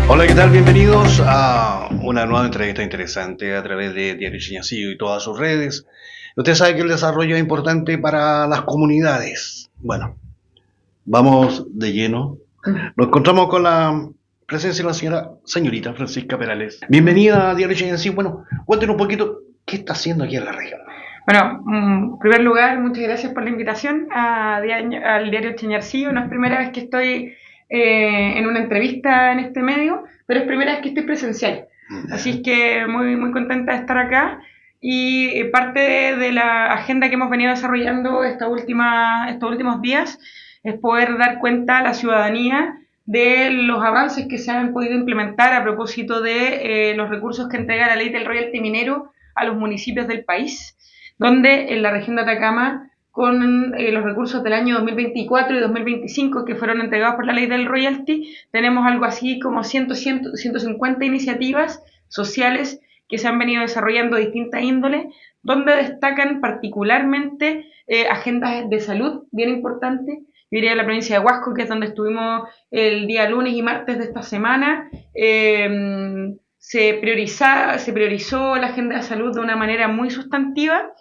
Hola, ¿qué tal? Bienvenidos a una nueva entrevista interesante a través de Diario Chiñancillo y todas sus redes. Usted sabe que el desarrollo es importante para las comunidades. Bueno, vamos de lleno. Nos encontramos con la presencia de la señorita Francisca Perales. Bienvenida a Diario Chiñancillo. Bueno, cuéntenos un poquito qué está haciendo aquí en la región. Bueno, en primer lugar, muchas gracias por la invitación al diario Chiñarcillo. No es primera vez que estoy en una entrevista en este medio, pero es primera vez que estoy presencial. Así es que muy contenta de estar acá. Y parte de la agenda que hemos venido desarrollando estos últimos días es poder dar cuenta a la ciudadanía de los avances que se han podido implementar a propósito de los recursos que entrega la ley del royalty minero a los municipios del país, donde en la región de Atacama, con los recursos del año 2024 y 2025 que fueron entregados por la ley del royalty, tenemos algo así como 150 iniciativas sociales que se han venido desarrollando de distintas índoles, donde destacan particularmente agendas de salud bien importantes. Yo iría a la provincia de Huasco, que es donde estuvimos el día lunes y martes de esta semana. Se priorizó la agenda de salud de una manera muy sustantiva,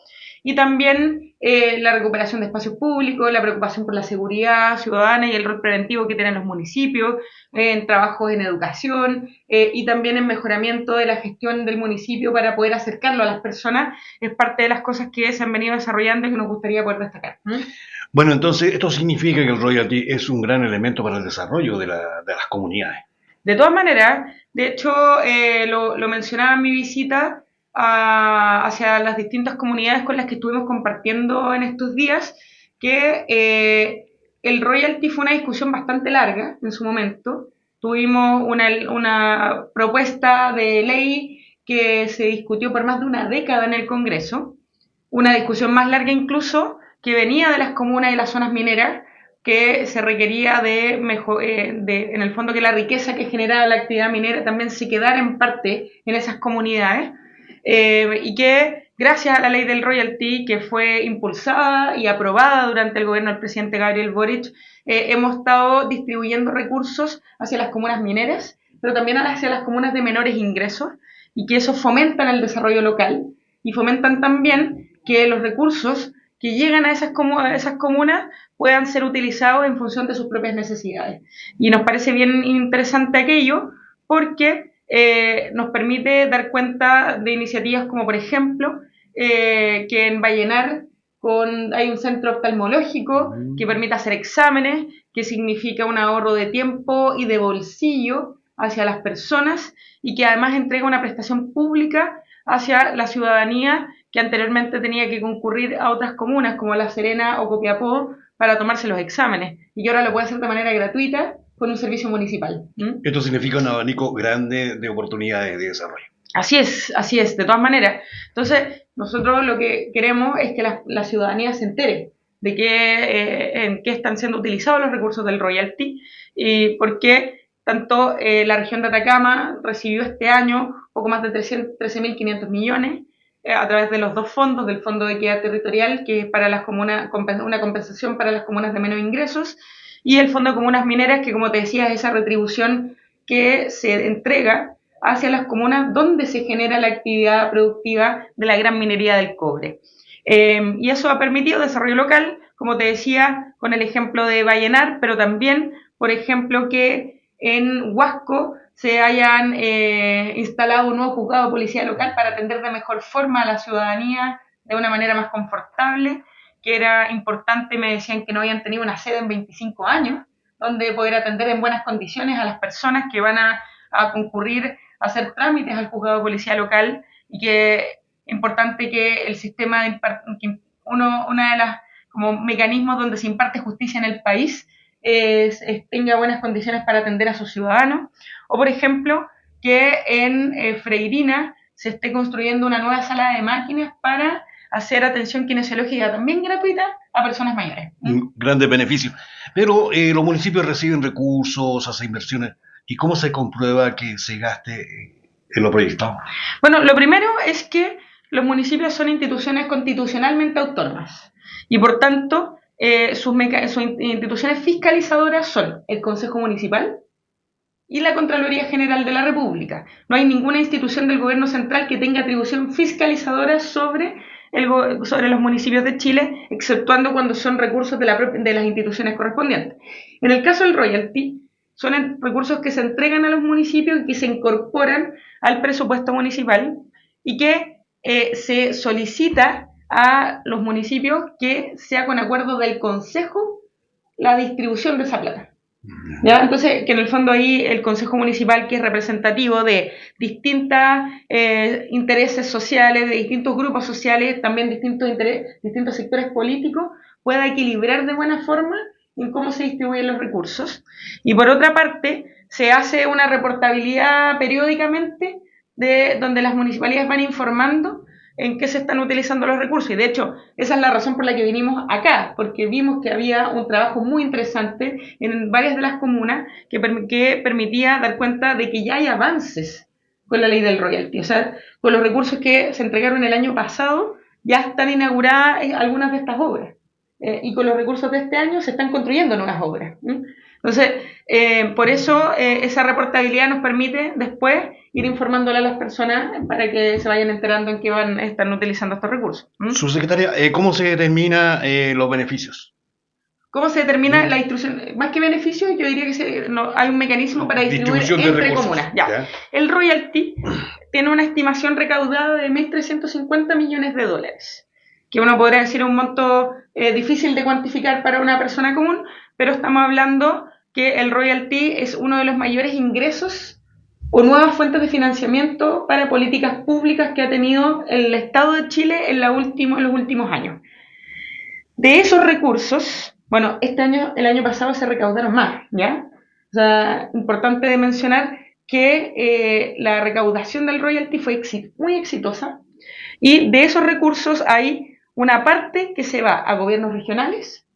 y también la recuperación de espacios públicos, la preocupación por la seguridad ciudadana y el rol preventivo que tienen los municipios, en trabajos en educación y también en mejoramiento de la gestión del municipio para poder acercarlo a las personas. Es parte de las cosas que se han venido desarrollando y que nos gustaría poder destacar. Bueno, entonces esto significa que el royalty es un gran elemento para el desarrollo de las comunidades. De todas maneras, de hecho, lo mencionaba en mi visita hacia las distintas comunidades con las que estuvimos compartiendo en estos días, que el royalty fue una discusión bastante larga en su momento. Tuvimos una propuesta de ley que se discutió por más de una década en el Congreso, una discusión más larga incluso, que venía de las comunas y las zonas mineras, que se requería en el fondo, que la riqueza que generaba la actividad minera también se quedara en parte en esas comunidades, y que gracias a la ley del royalty, que fue impulsada y aprobada durante el gobierno del presidente Gabriel Boric, hemos estado distribuyendo recursos hacia las comunas mineras, pero también hacia las comunas de menores ingresos, y que eso fomentan el desarrollo local y fomentan también que los recursos que llegan a esas comunas puedan ser utilizados en función de sus propias necesidades. Y nos parece bien interesante aquello, porque nos permite dar cuenta de iniciativas como, por ejemplo, que en Vallenar hay un centro oftalmológico que permite hacer exámenes, que significa un ahorro de tiempo y de bolsillo hacia las personas, y que además entrega una prestación pública hacia la ciudadanía que anteriormente tenía que concurrir a otras comunas como La Serena o Copiapó para tomarse los exámenes, y que ahora lo puede hacer de manera gratuita con un servicio municipal. Esto significa un abanico grande de oportunidades de desarrollo. Así es, de todas maneras. Entonces, nosotros lo que queremos es que la ciudadanía se entere de en qué están siendo utilizados los recursos del royalty, y por qué tanto la región de Atacama recibió este año poco más de 13.500 millones a través de los dos fondos, del Fondo de Equidad Territorial, que es para las comunas, una compensación para las comunas de menos ingresos, y el Fondo de Comunas Mineras, que, como te decía, es esa retribución que se entrega hacia las comunas donde se genera la actividad productiva de la gran minería del cobre. Y eso ha permitido desarrollo local, como te decía, con el ejemplo de Vallenar, pero también, por ejemplo, que en Huasco se hayan instalado un nuevo juzgado de policía local para atender de mejor forma a la ciudadanía de una manera más confortable, que era importante. Me decían que no habían tenido una sede en 25 años, donde poder atender en buenas condiciones a las personas que van a concurrir a hacer trámites al juzgado de policía local, y que es importante que el sistema una de las como mecanismos donde se imparte justicia en el país tenga buenas condiciones para atender a sus ciudadanos. O, por ejemplo, que en Freirina se esté construyendo una nueva sala de máquinas para hacer atención kinesiológica también gratuita a personas mayores. Grandes beneficios. Pero los municipios reciben recursos, hacen inversiones. ¿Y cómo se comprueba que se gaste en lo proyectado? Bueno, lo primero es que los municipios son instituciones constitucionalmente autónomas, y por tanto sus instituciones fiscalizadoras son el Consejo Municipal, y la Contraloría General de la República. No hay ninguna institución del gobierno central que tenga atribución fiscalizadora sobre los municipios de Chile, exceptuando cuando son recursos de las instituciones correspondientes. En el caso del royalty, son recursos que se entregan a los municipios y que se incorporan al presupuesto municipal y que se solicita a los municipios que sea con acuerdo del Consejo la distribución de esa plata. ¿Ya? Entonces, que en el fondo ahí el Consejo Municipal, que es representativo de distintos intereses sociales, de distintos grupos sociales, también distintos sectores políticos, pueda equilibrar de buena forma en cómo se distribuyen los recursos. Y por otra parte, se hace una reportabilidad periódicamente de donde las municipalidades van informando en qué se están utilizando los recursos. Y de hecho, esa es la razón por la que vinimos acá, porque vimos que había un trabajo muy interesante en varias de las comunas que permitía dar cuenta de que ya hay avances con la ley del royalty. O sea, con los recursos que se entregaron el año pasado, ya están inauguradas algunas de estas obras. Y con los recursos de este año se están construyendo nuevas obras. Entonces, por eso esa reportabilidad nos permite después ir informándole a las personas para que se vayan enterando en qué están utilizando estos recursos. Subsecretaria, ¿cómo se determina los beneficios? ¿Cómo se determina la distribución? Más que beneficios, yo diría que hay un mecanismo para distribuir entre comunas. Ya. El royalty tiene una estimación recaudada de 1.350 millones de dólares, que uno podría decir un monto difícil de cuantificar para una persona común, pero estamos hablando que el royalty es uno de los mayores ingresos o nuevas fuentes de financiamiento para políticas públicas que ha tenido el Estado de Chile en los últimos años. De esos recursos, bueno, el año pasado se recaudaron más, ¿ya? O sea, importante de mencionar que la recaudación del royalty fue muy exitosa, y de esos recursos hay una parte que se va a gobiernos regionales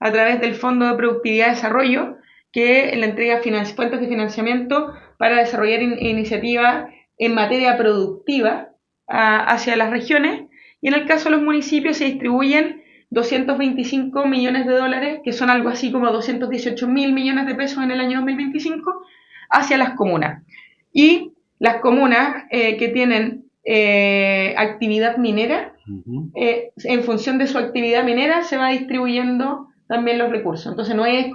a través del Fondo de Productividad y Desarrollo, que le entrega fuentes de financiamiento para desarrollar iniciativas en materia productiva hacia las regiones, y en el caso de los municipios se distribuyen 225 millones de dólares, que son algo así como 218 mil millones de pesos en el año 2025, hacia las comunas. Y las comunas que tienen actividad minera, en función de su actividad minera se va distribuyendo también los recursos. Entonces no es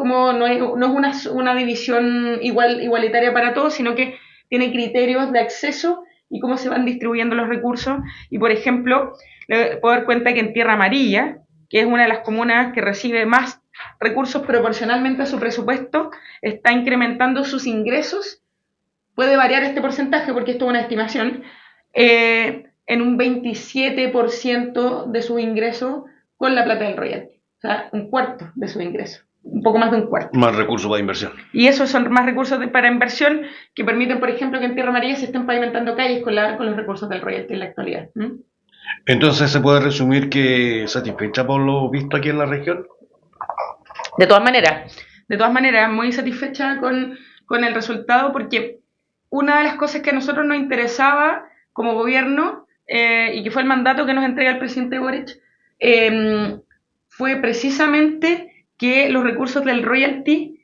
una división igualitaria para todos, sino que tiene criterios de acceso y cómo se van distribuyendo los recursos. Y por ejemplo, le puedo dar cuenta que en Tierra Amarilla, que es una de las comunas que recibe más recursos proporcionalmente a su presupuesto, está incrementando sus ingresos. Puede variar este porcentaje porque esto es una estimación, en un 27% de su ingreso con la plata del royalty. O sea, un cuarto de su ingreso, un poco más de un cuarto. Más recursos para inversión. Y esos son más recursos para inversión que permiten, por ejemplo, que en Tierra Amarilla se estén pavimentando calles con los recursos del royalty en la actualidad. Entonces, ¿se puede resumir que satisfecha por lo visto aquí en la región? De todas maneras, muy satisfecha con el resultado, porque una de las cosas que a nosotros nos interesaba como gobierno, y que fue el mandato que nos entrega el presidente Boric, fue precisamente que los recursos del royalty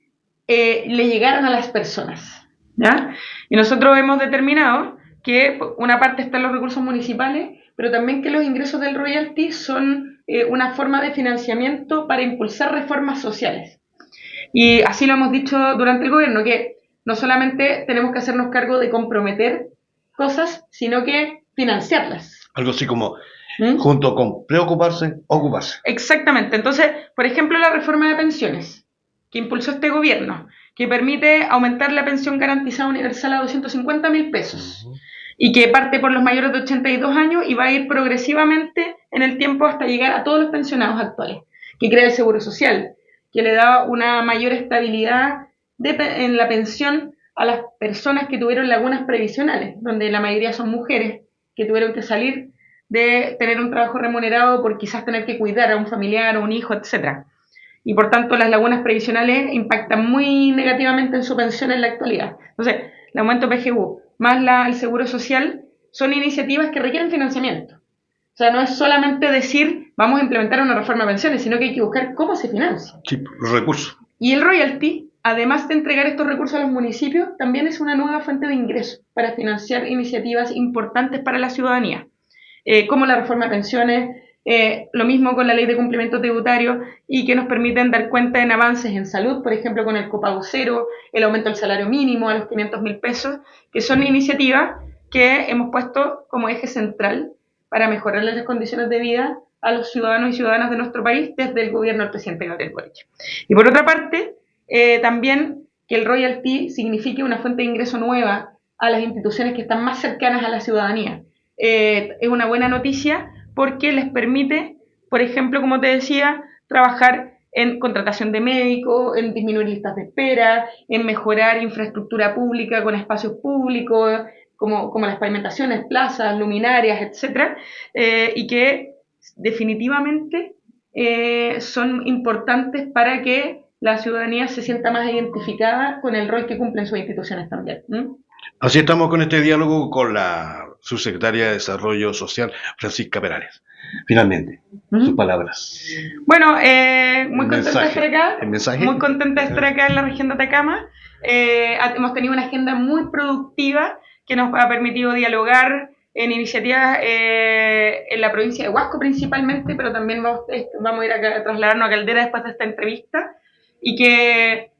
le llegaran a las personas, ¿ya? Y nosotros hemos determinado que una parte están los recursos municipales, pero también que los ingresos del royalty son una forma de financiamiento para impulsar reformas sociales. Y así lo hemos dicho durante el gobierno, que no solamente tenemos que hacernos cargo de comprometer cosas, sino que financiarlas. Algo así como, junto con preocuparse, ocuparse. Exactamente. Entonces, por ejemplo, la reforma de pensiones que impulsó este gobierno, que permite aumentar la pensión garantizada universal a 250.000 pesos, y que parte por los mayores de 82 años y va a ir progresivamente en el tiempo hasta llegar a todos los pensionados actuales, que crea el Seguro Social, que le da una mayor estabilidad en la pensión a las personas que tuvieron lagunas previsionales, donde la mayoría son mujeres que tuvieron que salir de tener un trabajo remunerado por quizás tener que cuidar a un familiar o un hijo, etc. Y por tanto las lagunas previsionales impactan muy negativamente en su pensión en la actualidad. Entonces, el aumento PGU más el Seguro Social son iniciativas que requieren financiamiento. O sea, no es solamente decir vamos a implementar una reforma de pensiones, sino que hay que buscar cómo se financia. Sí, los recursos. Y el royalty además de entregar estos recursos a los municipios, también es una nueva fuente de ingresos para financiar iniciativas importantes para la ciudadanía, como la reforma de pensiones, lo mismo con la ley de complemento tributario, y que nos permiten dar cuenta en avances en salud, por ejemplo con el copago cero, el aumento del salario mínimo a los 500.000 pesos, que son iniciativas que hemos puesto como eje central para mejorar las condiciones de vida a los ciudadanos y ciudadanas de nuestro país desde el gobierno del presidente Gabriel Boric. Y por otra parte, también que el royalty signifique una fuente de ingreso nueva a las instituciones que están más cercanas a la ciudadanía. Es una buena noticia porque les permite, por ejemplo, como te decía, trabajar en contratación de médicos, en disminuir listas de espera, en mejorar infraestructura pública con espacios públicos, como las pavimentaciones, plazas, luminarias, etcétera, y que definitivamente son importantes para que la ciudadanía se sienta más identificada con el rol que cumplen sus instituciones también. Así estamos con este diálogo con la subsecretaria de Desarrollo Social, Francisca Perales. Finalmente, sus palabras. Bueno, muy contenta de estar acá. ¿El mensaje? Muy contenta de estar acá en la región de Atacama. Hemos tenido una agenda muy productiva que nos ha permitido dialogar en iniciativas en la provincia de Huasco principalmente, pero también vamos a ir a trasladarnos a Caldera después de esta entrevista, y que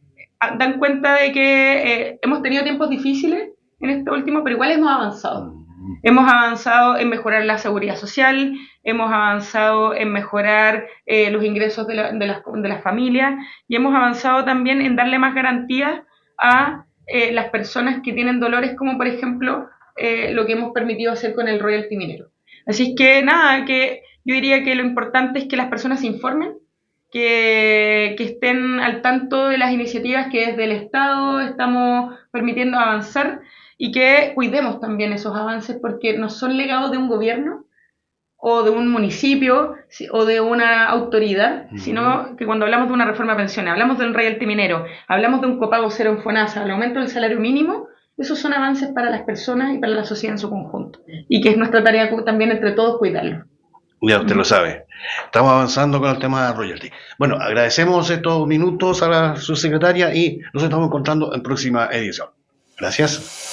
dan cuenta de que hemos tenido tiempos difíciles en este último, pero igual hemos avanzado. Hemos avanzado en mejorar la seguridad social, hemos avanzado en mejorar los ingresos de las familias, y hemos avanzado también en darle más garantías a las personas que tienen dolores, como por ejemplo lo que hemos permitido hacer con el royalty minero. Así es que nada, que yo diría que lo importante es que las personas se informen, que estén al tanto de las iniciativas que desde el Estado estamos permitiendo avanzar, y que cuidemos también esos avances, porque no son legados de un gobierno o de un municipio o de una autoridad, sino que cuando hablamos de una reforma de pensiones, hablamos del royalty minero, hablamos de un copago cero en FONASA, el aumento del salario mínimo, esos son avances para las personas y para la sociedad en su conjunto, y que es nuestra tarea también entre todos cuidarlo. Ya usted lo sabe. Estamos avanzando con el tema de royalty. Bueno, agradecemos estos minutos a la subsecretaria y nos estamos encontrando en próxima edición. Gracias.